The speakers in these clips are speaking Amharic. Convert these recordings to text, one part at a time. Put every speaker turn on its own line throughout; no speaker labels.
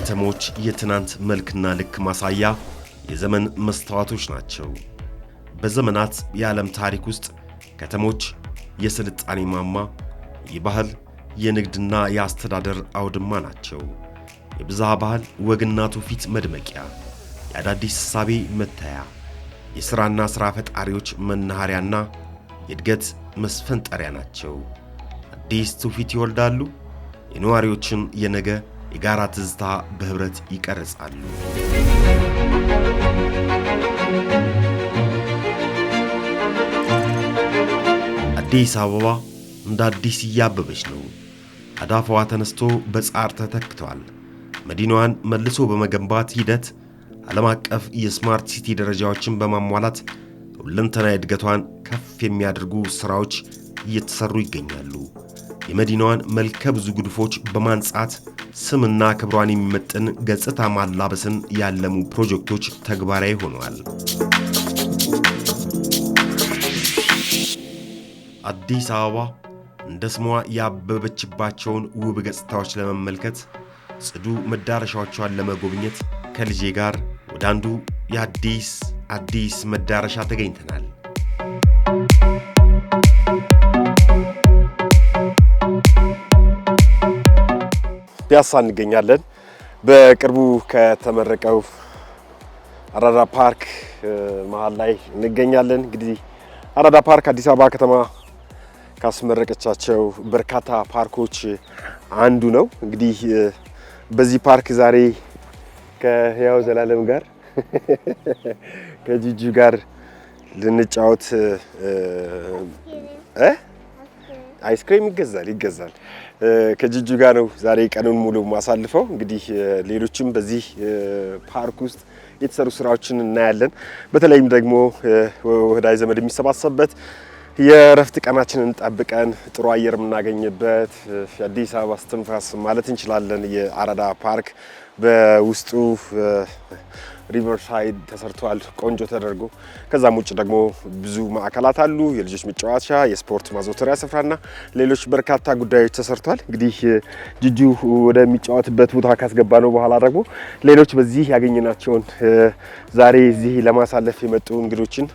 ከተሞች የትናንት መልክና ልክ ማሳያ የዘመን መስተዋቶች ናቸው። በዘመናት የዓለም ታሪክ ውስጥ ከተሞች የስልጣኔ ማማ፣ የባህል፣ የንግድና የአስተዳደር አውድማ ናቸው። የብዝሃ ባህል ወግና ትውፊት መድመቂያ፣ የአዳዲስ እሳቤ መታያ፣ የሥራና ሥራ ፈጣሪዎች መናኸሪያና የእድገት መስፈንጠሪያ ናቸው። አዲስ ትውፊት ይወልዳሉ። የነዋሪዎችን የነገ የጋራ ትዝታ በህብረት ይቀርጻሉ። አዲስ አበባ እንደ አዲስ እያበበች ነው። አዳፋዋ ተነስቶ በጻር ተተክቷል። መዲናዋን መልሶ በመገንባት ሂደት ዓለም አቀፍ የስማርት ሲቲ ደረጃዎችን በማሟላት ሁለንተናዊ እድገቷን ከፍ የሚያደርጉ ሥራዎች እየተሰሩ ይገኛሉ። የመዲናዋን መልከ ብዙ ጉድፎች በማንጻት ስምና ክብሯን የሚመጥን ገጽታ ማላበስን ያለሙ ፕሮጀክቶች ተግባራዊ ሆነዋል። አዲስ አበባ እንደ ስሟ ያበበችባቸውን ውብ ገጽታዎች ለመመልከት ጽዱ መዳረሻዎቿን ለመጎብኘት ከልጄ ጋር ወደ አንዱ የአዲስ መዳረሻ ተገኝተናል። ፒያሳ እንገኛለን። በቅርቡ ከተመረቀው አራዳ ፓርክ መሃል ላይ እንገኛለን። እንግዲህ አራዳ ፓርክ አዲስ አበባ ከተማ ካስመረቀቻቸው በርካታ ፓርኮች አንዱ ነው። እንግዲህ በዚህ ፓርክ ዛሬ ከህያው ዘላለም ጋር ከጂጂ ጋር ልንጫወት አይስክሬም ይገዛል ከጂጂ ጋር ነው ዛሬ ቀኑን ሙሉ ማሳልፈው። እንግዲህ ሌሎችም በዚህ ፓርክ ውስጥ የተሰሩ ስራዎችን እናያለን። በተለይም ደግሞ ወዳጅ ዘመድ የሚሰባሰብበት የረፍት ቀናችንን ጠብቀን ጥሩ አየር የምናገኝበት የአዲስ አበባ እስትንፋስ ማለት እንችላለን። የአራዳ ፓርክ በውስጡ ሪቨርሳይድ ተሰርቷል ቆንጆ ተደርጎ። ከዛም ውጭ ደግሞ ብዙ ማዕከላት አሉ። የልጆች መጫወቻ፣ የስፖርት ማዘውተሪያ ስፍራና ሌሎች በርካታ ጉዳዮች ተሰርቷል። እንግዲህ ጂጂ ወደሚጫወትበት ቦታ ካስገባ ነው በኋላ ደግሞ ሌሎች በዚህ ያገኘናቸውን ዛሬ እዚህ ለማሳለፍ የመጡ እንግዶችን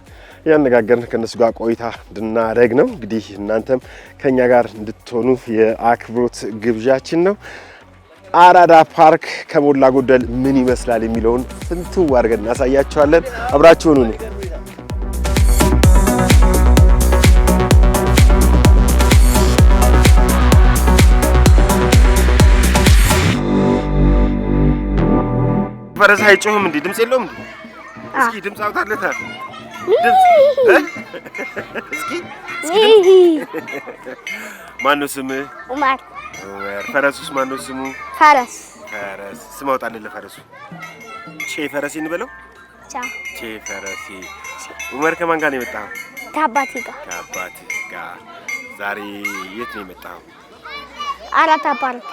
ያነጋገርን ከነሱ ጋር ቆይታ እንድናደርግ ነው። እንግዲህ እናንተም ከኛ ጋር እንድትሆኑ የአክብሮት ግብዣችን ነው። አራዳ ፓርክ ከሞላ ጎደል ምን ይመስላል የሚለውን ፍንትው አድርገን እናሳያችኋለን። አብራችሁን ሁኑ። ፈረስ አይጮህም እንዴ? ድምጽ የለውም እንዴ? እስኪ ድምጽ አውጣለታ። እስኪ ማነው ስምህ? ኡመር። ፈረሱስ ማነው ስሙ? ፈረስ። ስም አውጣልህ ለፈረሱ። ቼ ፈረሴ እንበለው። ቼ ፈረሴ። ኡመር ከማን ጋር ነው የመጣኸው? ከአባቴ ጋር። ዛሬ የት ነው የመጣኸው? አራዳ ፓርክ።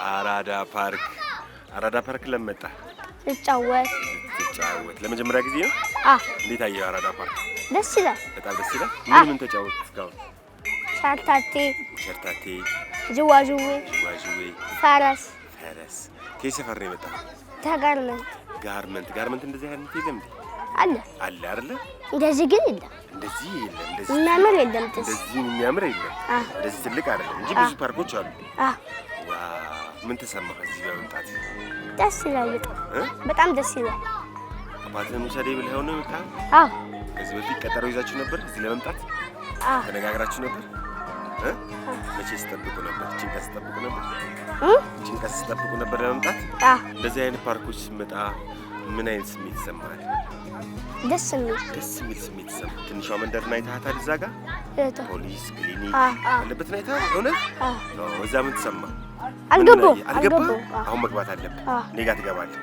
አራዳ ፓርክ ለምን መጣህ? ልጫወት። ለመጀመሪያ ጊዜ ነው? እንዴት አየኸው አራዳ ፓርክ? ደስ ይላል። በጣም ደስ ይላል። ምን ተጫወትክ እስካሁን? ሸርታቴ፣ ጅዋዥዌ፣ ፈረስ። ከየት ሰፈር ነው የመጣኸው? ጋርመንት። እንደዚህ አይነት የለም እንዴ? አለ አይደለ? እንደዚህ ግን የለም። እንደዚህ የሚያምር የለም። እንደዚህ ትልቅ አይደለም እንጂ ብዙ ፓርኮች አሉ። ምን ተሰማህ እዚህ በመምጣት? ደስ ይላል። በጣም ደስ ይላል። አባትህን ውሰደኝ ብለኸው ነው የመጣኸው? አዎ። ከዚህ በፊት ቀጠሮ ይዛችሁ ነበር እዚህ ለመምጣት? አዎ። ተነጋግራችሁ ነበር? መቼ ስጠብቁ ነበር? ጭንቀት ስጠብቁ ነበር ለመምጣት? አዎ። እንደዚህ አይነት ፓርኮች ሲመጣ ምን አይነት ስሜት ይሰማሃል? ደስ የሚል ስሜት ይሰማል። ትንሿ መንደርና አይተሃታል? እዛ ጋር ፖሊስ ክሊኒክ ያለበት ነው አይተሃል? እውነት? አዎ። እዛ ምን ተሰማህ? አልገባም። አሁን መግባት አለብህ። እኔ ጋር ትገባለህ።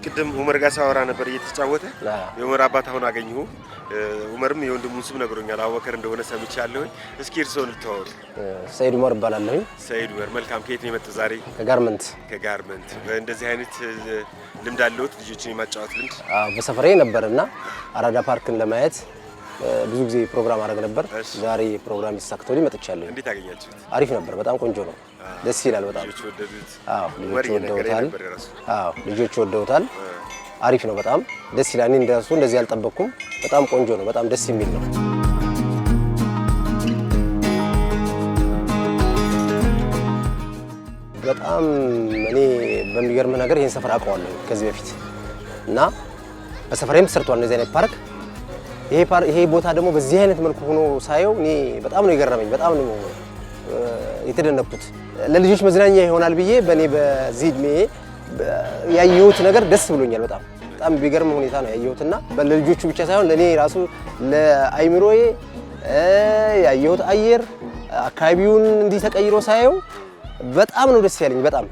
ቅድም ኡመር ጋር ሳወራ ነበር እየተጫወተ። የኡመር አባት አሁን አገኘሁ። ኡመርም የወንድሙን ስም ነግሮኛል፣ አቡበከር እንደሆነ ሰምቻለሁ። እስኪ እርስዎን ልተዋወቅ።
ሰይድ ኡመር እባላለሁ።
ሰይድ ኡመር፣ መልካም። ከየት ነው የመጡት ዛሬ?
ከጋርመንት።
እንደዚህ አይነት ልምድ አለዎት ልጆችን የማጫወት ልምድ?
በሰፈሬ ነበርና አራዳ ፓርክን ለማየት ብዙ ጊዜ ፕሮግራም አደረግ ነበር። ዛሬ ፕሮግራም ይሳክቶልኝ መጥቻለሁ።
እንዴት አገኛችሁት?
አሪፍ ነበር። በጣም ቆንጆ ነው። ደስ ይላል በጣም።
ልጆች ወደዱት?
ልጆች ወደውታል። ልጆች ወደውታል። አሪፍ ነው በጣም ደስ ይላል። እኔ እንደዚህ አልጠበቅኩም። በጣም ቆንጆ ነው። በጣም ደስ የሚል ነው። በጣም እኔ በሚገርም ነገር ይሄን ሰፈር አውቀዋለሁ ከዚህ በፊት እና በሰፈሬም ተሰርቷል እንደዚህ አይነት ፓርክ። ይሄ ቦታ ደግሞ በዚህ አይነት መልኩ ሆኖ ሳየው እኔ በጣም ነው የገረመኝ። በጣም ነው የተደነቅኩት። ለልጆች መዝናኛ ይሆናል ብዬ በእኔ በዚህ እድሜ ያየሁት ነገር ደስ ብሎኛል። በጣም ቢገርም ሁኔታ ነው ያየሁትና ለልጆቹ ብቻ ሳይሆን ለኔ ራሱ ለአይምሮዬ ያየሁት አየር አካባቢውን እንዲህ ተቀይሮ ሳየው በጣም ነው ደስ ያለኝ። በጣም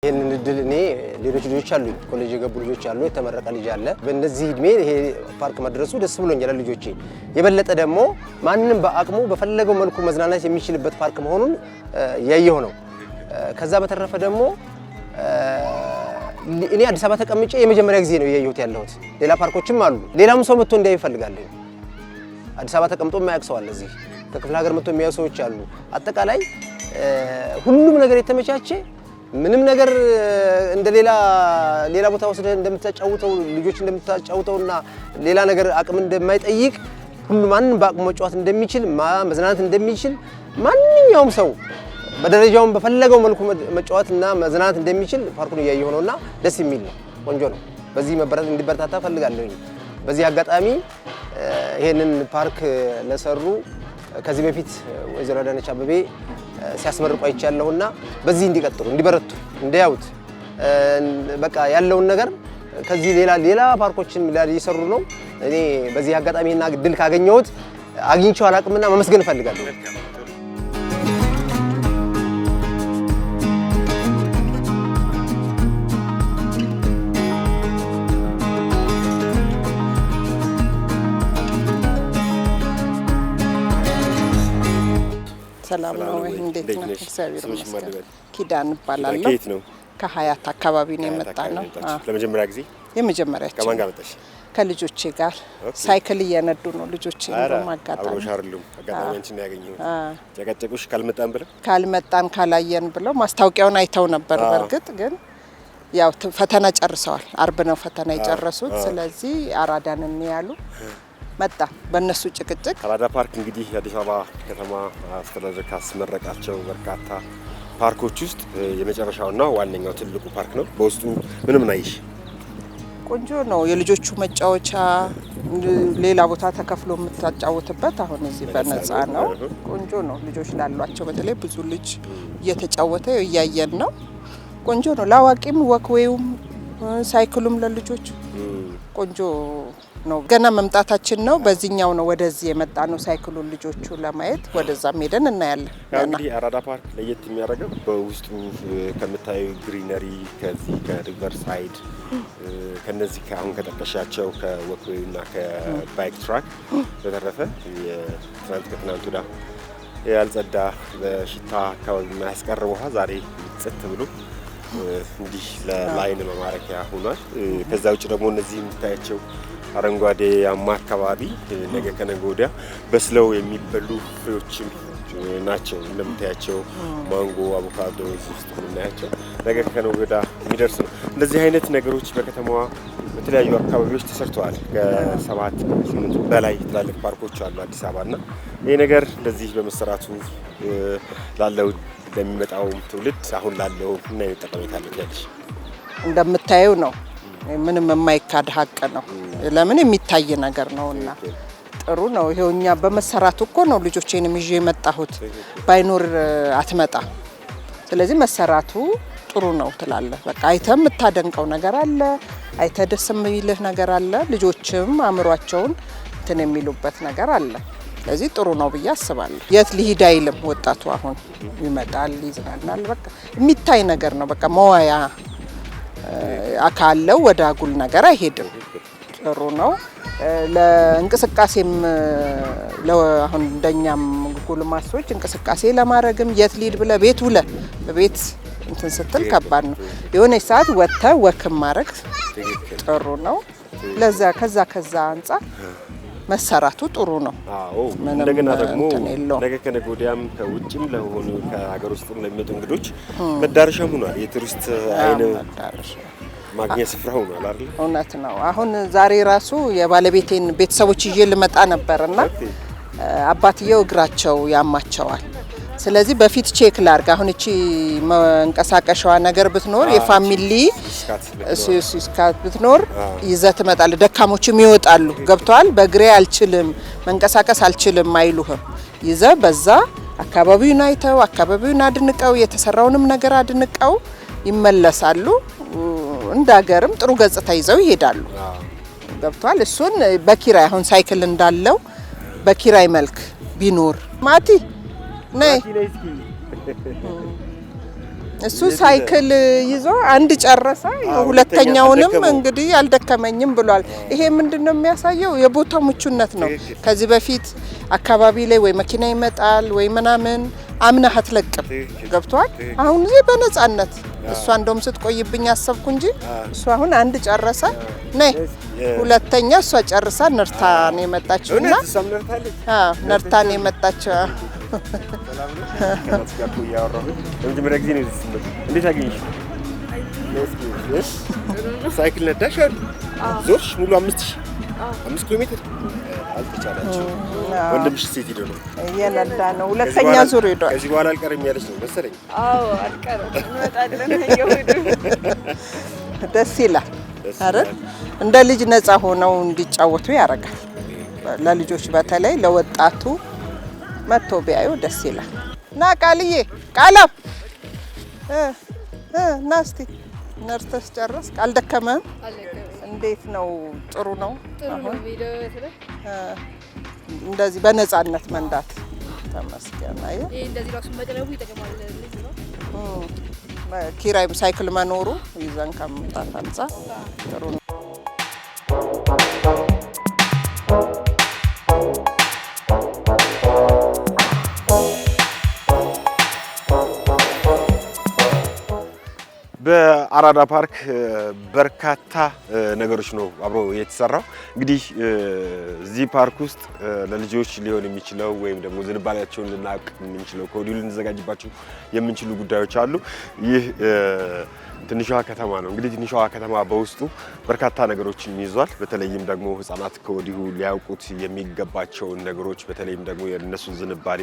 ይሄንን እድል እኔ ሌሎች ልጆች አሉ ኮሌጅ የገቡ ልጆች አሉ የተመረቀ ልጅ አለ በእነዚህ እድሜ ይሄ ፓርክ መድረሱ ደስ ብሎኛል። ልጆቼ የበለጠ ደግሞ ማንንም በአቅሙ በፈለገው መልኩ መዝናናት የሚችልበት ፓርክ መሆኑን ያየው ነው። ከዛ በተረፈ ደግሞ እኔ አዲስ አበባ ተቀምጬ የመጀመሪያ ጊዜ ነው ያየሁት ያለሁት። ሌላ ፓርኮችም አሉ። ሌላም ሰው መጥቶ እንዲያይ ይፈልጋለሁ። አዲስ አበባ ተቀምጦ የማያውቅ ሰው አለ። እዚህ ከክፍለ ሀገር መጥቶ የሚያዩ ሰዎች አሉ። አጠቃላይ ሁሉም ነገር የተመቻቸ ምንም ነገር እንደ ሌላ ቦታ ወስደህ እንደምታጫውተው ልጆች እንደምታጫውተውና ሌላ ነገር አቅም እንደማይጠይቅ ሁሉ ማንንም በአቅሙ መጫወት እንደሚችል መዝናናት እንደሚችል ማንኛውም ሰው በደረጃውን በፈለገው መልኩ መጫወትና መዝናናት እንደሚችል ፓርኩን እያየሁ ነውና ደስ የሚል ነው። ቆንጆ ነው። በዚህ እንዲበረታታ ፈልጋለሁ። በዚህ አጋጣሚ ይሄንን ፓርክ ለሰሩ ከዚህ በፊት ወይዘሮ አዳነች አበቤ ሲያስመርቁ አይቻለሁና በዚህ እንዲቀጥሉ እንዲበረቱ እንዲያዩት በቃ ያለውን ነገር ከዚህ ሌላ ፓርኮችን እየሰሩ ነው። እኔ በዚህ አጋጣሚና ድል ካገኘሁት አግኝቼው አላቅምና መመስገን እፈልጋለሁ።
ሰላም ነው። እንዴት ነው? እግዚአብሔር ይመስገን። ኪዳን እባላለሁ።
ከየት ነው?
ከሀያት አካባቢ ነው የመጣነው።
ለመጀመሪያ ጊዜ?
የመጀመሪያችን።
ከማን ጋር መጣሽ?
ከልጆቼ ጋር ሳይክል እየነዱ ነው ልጆቼ። እንደውም አጋጣሚ
አብሮሽ አይደሉም? አጋጣሚያችን ያገኘው ጨቀጨቁሽ ካልመጣን ብለው
ካልመጣን ካላየን ብለው ማስታወቂያውን አይተው ነበር። በርግጥ ግን ያው ፈተና ጨርሰዋል። አርብ ነው ፈተና የጨረሱት። ስለዚህ አራዳን እንያሉ መጣ በእነሱ ጭቅጭቅ።
አራዳ ፓርክ እንግዲህ የአዲስ አበባ ከተማ አስተዳደር ካስመረቃቸው በርካታ ፓርኮች ውስጥ የመጨረሻውና ዋነኛው ትልቁ ፓርክ ነው። በውስጡ ምንም ናይሽ
ቆንጆ ነው። የልጆቹ መጫወቻ ሌላ ቦታ ተከፍሎ የምታጫውትበት፣ አሁን እዚህ በነፃ ነው። ቆንጆ ነው። ልጆች ላሏቸው በተለይ ብዙ ልጅ እየተጫወተ እያየን ነው። ቆንጆ ነው። ለአዋቂም ወክዌውም ሳይክሉም ለልጆች ቆንጆ ነው። ገና መምጣታችን ነው። በዚህኛው ነው ወደዚህ የመጣ ነው ሳይክሉን ልጆቹ ለማየት ወደዛም ሄደን እናያለን።
እንግዲህ አራዳ ፓርክ ለየት የሚያደርገው በውስጡ ከምታዩ ግሪነሪ ከዚህ ከሪቨር ሳይድ ከነዚህ አሁን ከጠቀሻቸው ከወክዌይና ከባይክ ትራክ በተረፈ ከትናንት ወዲያ ያልጸዳ በሽታ አካባቢ የማያስቀር ውሃ ዛሬ ጽት ብሎ እንዲህ ለላይን መማረኪያ ሆኗል። ከዛ ውጭ ደግሞ እነዚህ የምታያቸው አረንጓዴያማ አካባቢ ነገ ከነገ ወዲያ በስለው የሚበሉ ፍሬዎችም ናቸው። እንደምታያቸው ማንጎ፣ አቮካዶ ውስጥ የምናያቸው ነገ ከነገ ወዲያ የሚደርስ ነው። እንደዚህ አይነት ነገሮች በከተማዋ በተለያዩ አካባቢዎች ተሰርተዋል። ከ7-8 በላይ ትላልቅ ፓርኮች አሉ አዲስ አበባና ይሄ ነገር እንደዚህ በመሰራቱ ላለው ለሚመጣው ትውልድ አሁን ላለው እና ጠቀሜታ አለች።
እንደምታየው ነው። ምንም የማይካድ ሀቅ ነው። ለምን የሚታይ ነገር ነውና ጥሩ ነው። ይሄው እኛ በመሰራቱ እኮ ነው ልጆቼንም ይዤ የመጣሁት። ባይኖር አትመጣ። ስለዚህ መሰራቱ ጥሩ ነው ትላለህ። በቃ አይተህ የምታደንቀው ነገር አለ፣ አይተህ ደስ የሚልህ ነገር አለ። ልጆችም አእምሯቸውን እንትን የሚሉበት ነገር አለ። ስለዚህ ጥሩ ነው ብዬ አስባለሁ። የት ሊሄድ አይልም ወጣቱ። አሁን ይመጣል፣ ይዝናናል። በቃ የሚታይ ነገር ነው። በቃ መዋያ አካለው ወደ አጉል ነገር አይሄድም። ጥሩ ነው። ለእንቅስቃሴም አሁን እንደኛም ጎልማሶች እንቅስቃሴ ለማድረግም የት ሊድ ብለ ቤት ውለ ቤት እንትን ስትል ከባድ ነው። የሆነ ሰዓት ወጥተ ወክም ማድረግ ጥሩ ነው። ከዛ አንፃር መሰራቱ ጥሩ ነው።
አዎ እንደገና ደግሞ ነገ ከነገ ወዲያም ከውጭም ለሆኑ ከሀገር ውስጥም ለሚመጡ እንግዶች መዳረሻም ሆኗል። የቱሪስት አይነ ማግኘት ስፍራ ሆኗል አይደል?
እውነት ነው። አሁን ዛሬ ራሱ የባለቤቴን ቤተሰቦች ይዤ ልመጣ ነበርና አባትየው እግራቸው ያማቸዋል። ስለዚህ በፊት ቼክ ላርግ አሁን እቺ መንቀሳቀሻዋ ነገር ብትኖር የፋሚሊ ስካት ብትኖር ይዘት መጣለ ደካሞችም ይወጣሉ። ገብቷል። በእግሬ አልችልም መንቀሳቀስ አልችልም አይሉህም። ይዘ በዛ አካባቢውን አይተው አካባቢውን አድንቀው የተሰራውንም ነገር አድንቀው ይመለሳሉ። እንዳገርም ጥሩ ገጽታ ይዘው ይሄዳሉ። ገብቷል። እሱን በኪራይ አሁን ሳይክል እንዳለው በኪራይ መልክ ቢኖር ማቲ ነይ እሱ ሳይክል ይዞ አንድ ጨረሰ። ሁለተኛውንም እንግዲህ አልደከመኝም ብሏል። ይሄ ምንድነው የሚያሳየው? የቦታው ምቹነት ነው። ከዚህ በፊት አካባቢ ላይ ወይ መኪና ይመጣል ወይ ምናምን አምናህ አትለቅም። ገብቷል። አሁን እዚህ በነጻነት እሷ እንደውም ስትቆይብኝ አሰብኩ እንጂ እሷ አሁን አንድ ጨረሰ። ነይ ሁለተኛ እሷ ጨርሳ ነርታ ነው የመጣችውና ነርታ ነው የመጣችው።
ሳይክል ነዳሽ አይደል? ዞርሽ ሙሉ 5 ኪሎ ሜትር አልተቻላችሁ። ወንድምሽ ሴት ሄዶ ነው
እየነዳ ነው። ሁለተኛ ዙር ሄዷል።
ከዚህ በኋላ አልቀርም ያለች ነው መሰለኝ።
አዎ አልቀርም እንወጣለን እየወዱ
ደስ ይላል አይደል? እንደ ልጅ ነፃ ሆነው እንዲጫወቱ ያደርጋል። ለልጆች በተለይ ለወጣቱ መጥቶ ቢያዩ ደስ ይላል። ና ቃልዬ ቃላም ና እስቲ ነርተስ ጨረስ አልደከመህም? እንዴት ነው? ጥሩ ነው። አሁን እንደዚህ በነፃነት መንዳት ተመስገን። አይ
እንደዚህ ራሱ መደረቡ ይጠቅማል ልጅ ነው።
ኪራይም ሳይክል መኖሩ ይዘን ከመምጣት አንፃር ጥሩ ነው።
በአራዳ ፓርክ በርካታ ነገሮች ነው አብሮ የተሰራው። እንግዲህ እዚህ ፓርክ ውስጥ ለልጆች ሊሆን የሚችለው ወይም ደግሞ ዝንባሌያቸውን ልናውቅ የምንችለው ከወዲሁ ልንዘጋጅባቸው የምንችሉ ጉዳዮች አሉ። ይህ ትንሿ ከተማ ነው። እንግዲህ ትንሿ ከተማ በውስጡ በርካታ ነገሮችን ይዟል። በተለይም ደግሞ ህፃናት ከወዲሁ ሊያውቁት የሚገባቸውን ነገሮች በተለይም ደግሞ የነሱን ዝንባሌ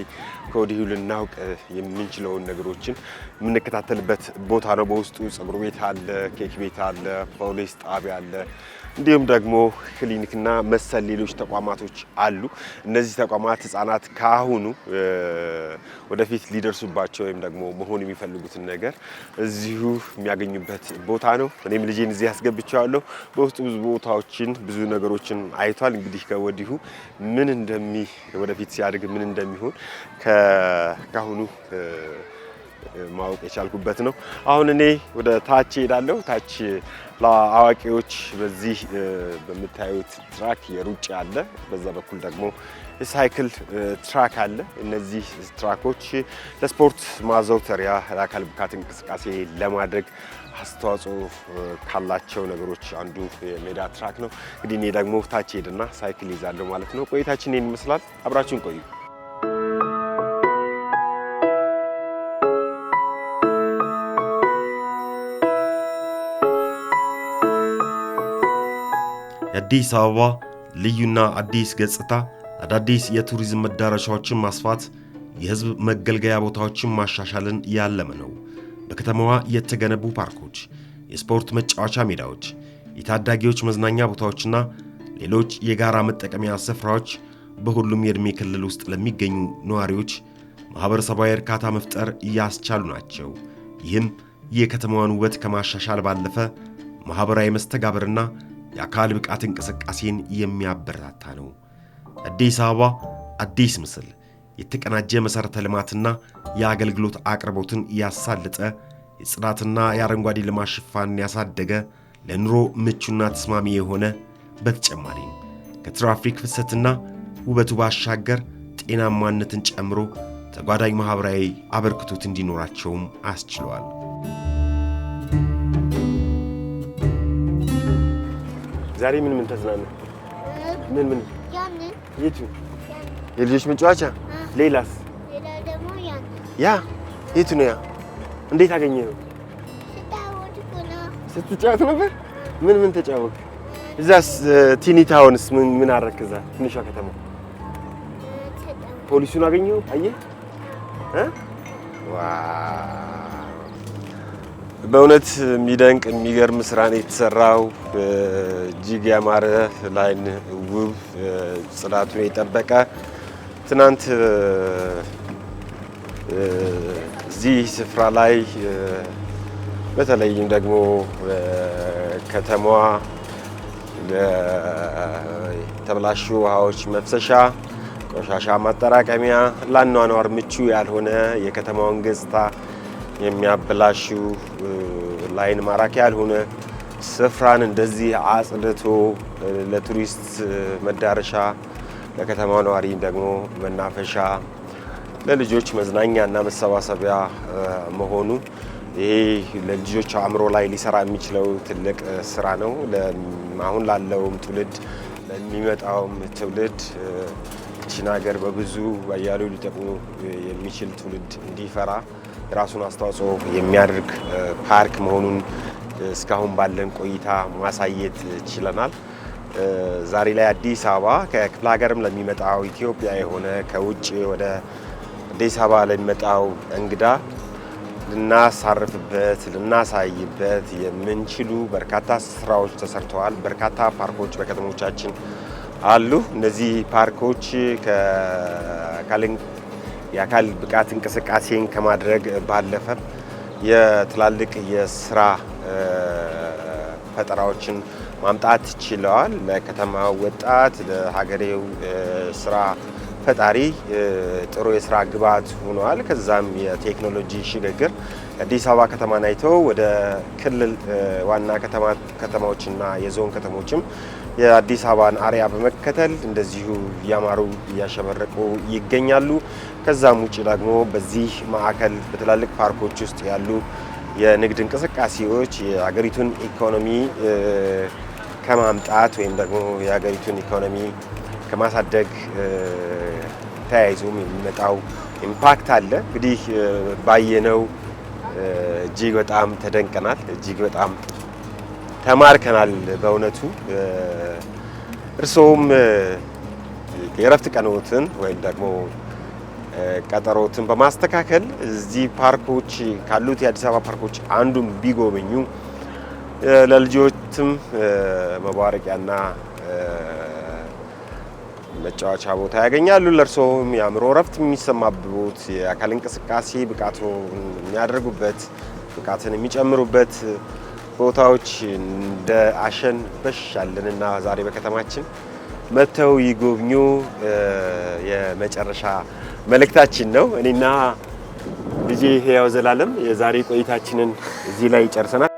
ከወዲሁ ልናውቅ የምንችለውን ነገሮችን የምንከታተልበት ቦታ ነው። በውስጡ ጸጉር ቤት አለ፣ ኬክ ቤት አለ፣ ፖሊስ ጣቢያ አለ፣ እንዲሁም ደግሞ ክሊኒክና መሰል ሌሎች ተቋማቶች አሉ። እነዚህ ተቋማት ህፃናት ካሁኑ ወደፊት ሊደርሱባቸው ወይም ደግሞ መሆን የሚፈልጉትን ነገር እዚሁ የሚያገኙበት ቦታ ነው። እኔም ልጄን እዚህ ያስገብቻለሁ። በውስጡ ብዙ ቦታዎችን ብዙ ነገሮችን አይቷል። እንግዲህ ከወዲሁ ወደፊት ሲያድግ ምን እንደሚሆን ካሁኑ ማወቅ የቻልኩበት ነው። አሁን እኔ ወደ ታች ሄዳለሁ። ታች ለአዋቂዎች በዚህ በምታዩት ትራክ የሩጫ አለ፣ በዛ በኩል ደግሞ የሳይክል ትራክ አለ። እነዚህ ትራኮች ለስፖርት ማዘውተሪያ ለአካል ብቃት እንቅስቃሴ ለማድረግ አስተዋጽኦ ካላቸው ነገሮች አንዱ የሜዳ ትራክ ነው። እንግዲህ እኔ ደግሞ ታች ሄድና ሳይክል ይዛለሁ ማለት ነው። ቆይታችን ይህን ይመስላል። አብራችሁን ቆዩ። የአዲስ አበባ ልዩና አዲስ ገጽታ አዳዲስ የቱሪዝም መዳረሻዎችን ማስፋት፣ የህዝብ መገልገያ ቦታዎችን ማሻሻልን ያለመ ነው። በከተማዋ የተገነቡ ፓርኮች፣ የስፖርት መጫወቻ ሜዳዎች፣ የታዳጊዎች መዝናኛ ቦታዎችና ሌሎች የጋራ መጠቀሚያ ስፍራዎች በሁሉም የዕድሜ ክልል ውስጥ ለሚገኙ ነዋሪዎች ማህበረሰባዊ እርካታ መፍጠር ያስቻሉ ናቸው። ይህም የከተማዋን ውበት ከማሻሻል ባለፈ ማህበራዊ መስተጋብርና የአካል ብቃት እንቅስቃሴን የሚያበረታታ ነው። አዲስ አበባ አዲስ ምስል የተቀናጀ መሰረተ ልማትና የአገልግሎት አቅርቦትን ያሳለጠ የጽዳትና የአረንጓዴ ልማት ሽፋን ያሳደገ ለኑሮ ምቹና ተስማሚ የሆነ በተጨማሪም ከትራፊክ ፍሰትና ውበቱ ባሻገር ጤናማነትን ጨምሮ ተጓዳኝ ማህበራዊ አበርክቶት እንዲኖራቸውም አስችሏል። ዛሬ ምን ተዝናኑ? ምን
ያንን
የቱ የልጆች መጫወቻ? ሌላስ?
ሌላ ደግሞ
ያ የቱ ነው? ያ እንዴት አገኘኸው? ስትጫወት ነበር? ምን ተጫወት? እዛስ ቲኒ ታውንስ ምን አደረክ? እዛ ትንሿ ከተማ ፖሊሱን አገኘኸው? አየህ? በእውነት የሚደንቅ የሚገርም ስራ ነው የተሰራው። እጅግ ያማረ ላይን ውብ ጽዳቱን የጠበቀ ትናንት እዚህ ስፍራ ላይ በተለይም ደግሞ ከተማዋ ለተበላሹ ውሃዎች መፍሰሻ፣ ቆሻሻ ማጠራቀሚያ፣ ለአኗኗር ምቹ ያልሆነ የከተማውን ገጽታ የሚያበላሹ ላይን ማራኪ ያልሆነ ስፍራን እንደዚህ አጽድቶ ለቱሪስት መዳረሻ፣ ለከተማው ነዋሪ ደግሞ መናፈሻ፣ ለልጆች መዝናኛና መሰባሰቢያ መሆኑ ይሄ ለልጆች አእምሮ ላይ ሊሰራ የሚችለው ትልቅ ስራ ነው። አሁን ላለውም ትውልድ ለሚመጣውም ትውልድ እቺን ሀገር በብዙ ባያሌው ሊጠቅሙ የሚችል ትውልድ እንዲፈራ የራሱን አስተዋጽኦ የሚያደርግ ፓርክ መሆኑን እስካሁን ባለን ቆይታ ማሳየት ችለናል። ዛሬ ላይ አዲስ አበባ ከክፍለ ሀገርም ለሚመጣው ኢትዮጵያ የሆነ ከውጭ ወደ አዲስ አበባ ለሚመጣው እንግዳ ልናሳርፍበት ልናሳይበት የምንችሉ በርካታ ስራዎች ተሰርተዋል። በርካታ ፓርኮች በከተሞቻችን አሉ። እነዚህ ፓርኮች የአካል ብቃት እንቅስቃሴን ከማድረግ ባለፈ የትላልቅ የስራ ፈጠራዎችን ማምጣት ችለዋል። ለከተማው ወጣት ለሀገሬው ስራ ፈጣሪ ጥሩ የስራ ግብዓት ሆነዋል። ከዛም የቴክኖሎጂ ሽግግር አዲስ አበባ ከተማን አይተው ወደ ክልል ዋና ከተማዎችና የዞን ከተሞችም የአዲስ አበባን አሪያ በመከተል እንደዚሁ እያማሩ እያሸበረቁ ይገኛሉ። ከዛም ውጭ ደግሞ በዚህ ማዕከል በትላልቅ ፓርኮች ውስጥ ያሉ የንግድ እንቅስቃሴዎች የሀገሪቱን ኢኮኖሚ ከማምጣት ወይም ደግሞ የሀገሪቱን ኢኮኖሚ ከማሳደግ ተያይዞም የሚመጣው ኢምፓክት አለ። እንግዲህ ባየነው እጅግ በጣም ተደንቀናል፣ እጅግ በጣም ተማርከናል። በእውነቱ እርስዎም የእረፍት ቀኖትን ወይም ደግሞ ቀጠሮትን በማስተካከል እዚህ ፓርኮች ካሉት የአዲስ አበባ ፓርኮች አንዱን ቢጎበኙ ለልጆችም መባረቂያና መጫወቻ ቦታ ያገኛሉ። ለእርስዎም የአእምሮ እረፍት የሚሰማበት የአካል እንቅስቃሴ ብቃቶን የሚያደርጉበት ብቃትን የሚጨምሩበት ቦታዎች እንደ አሸን በሽ ያለንና ዛሬ በከተማችን መጥተው ይጎብኙ የመጨረሻ መልእክታችን ነው። እኔና ልጄ ህያው ዘላለም የዛሬ ቆይታችንን እዚህ ላይ ጨርሰናል።